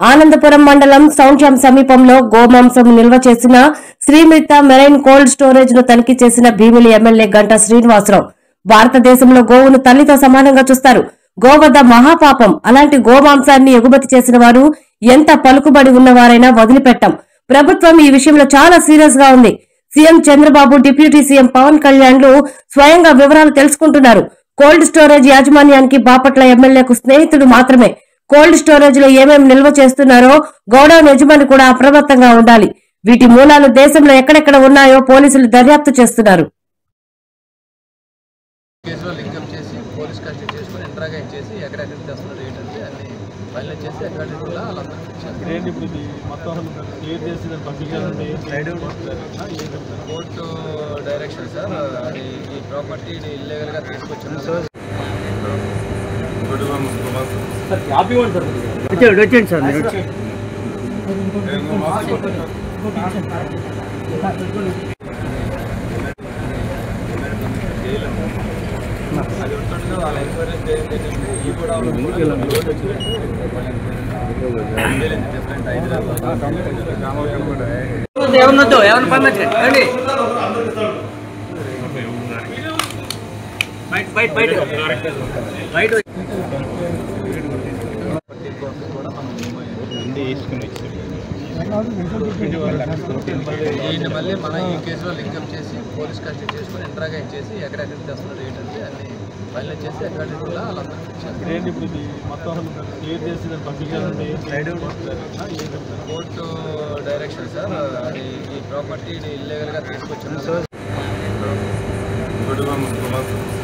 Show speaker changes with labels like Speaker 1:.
Speaker 1: ఆనందపురం మండలం సౌండ్యం సమీపంలో గోమాంసం నిల్వ చేసిన శ్రీమిత్ర మెరైన్ కోల్డ్ స్టోరేజ్ ను తనిఖీ చేసిన భీమిలి ఎమ్మెల్యే గంటా శ్రీనివాసరావు. భారతదేశంలో గోవును తల్లితో సమానంగా చూస్తారు. గోవధ మహాపాపం. అలాంటి గోమాంసాన్ని ఎగుమతి చేసిన వారు ఎంత పలుకుబడి ఉన్నవారైనా వదిలిపెట్టాం. ప్రభుత్వం ఈ విషయంలో చాలా సీరియస్ గా ఉంది. CM Chandrababu, deputy CM Pawan కళ్యాణ్లు స్వయంగా వివరాలు తెలుసుకుంటున్నారు. కోల్డ్ స్టోరేజ్ యాజమాన్యానికి బాపట్ల ఎమ్మెల్యేకు స్నేహితుడు మాత్రమే. కోల్డ్ స్టోరేజ్ లో ఏమేమి నిల్వ చేస్తున్నారో గోడౌన్ యజమాని కూడా అప్రమత్తంగా ఉండాలి. వీటి మూలాలు దేశంలో ఎక్కడెక్కడ ఉన్నాయో పోలీసులు దర్యాప్తు చేస్తున్నారు.
Speaker 2: కోర్టు డైరెక్షన్ సార్, ఈ ప్రాపర్టీని ఇల్లీగల్ గా తీసుకొచ్చాను.
Speaker 3: వచ్చేయండి సార్.
Speaker 2: అది ఉంటుండగా వాళ్ళ ఎంక్వైరీస్ ఈ కూడా డిఫరెంట్ హైదరాబాద్ మళ్ళీ మన ఈ కేసులో లింకప్ చేసి పోలీస్ కస్టడీ చేసుకుని ఇంట్రాగేట్ చేసి ఎక్కడెక్కడ తెస్తున్నారు ఏంటంటే అన్ని ఫైల్ చేసి ఎక్కడ కోర్టు డైరెక్షన్ సార్, ఈ ప్రాపర్టీని ఇల్లీగల్ గా తీసుకొచ్చాను.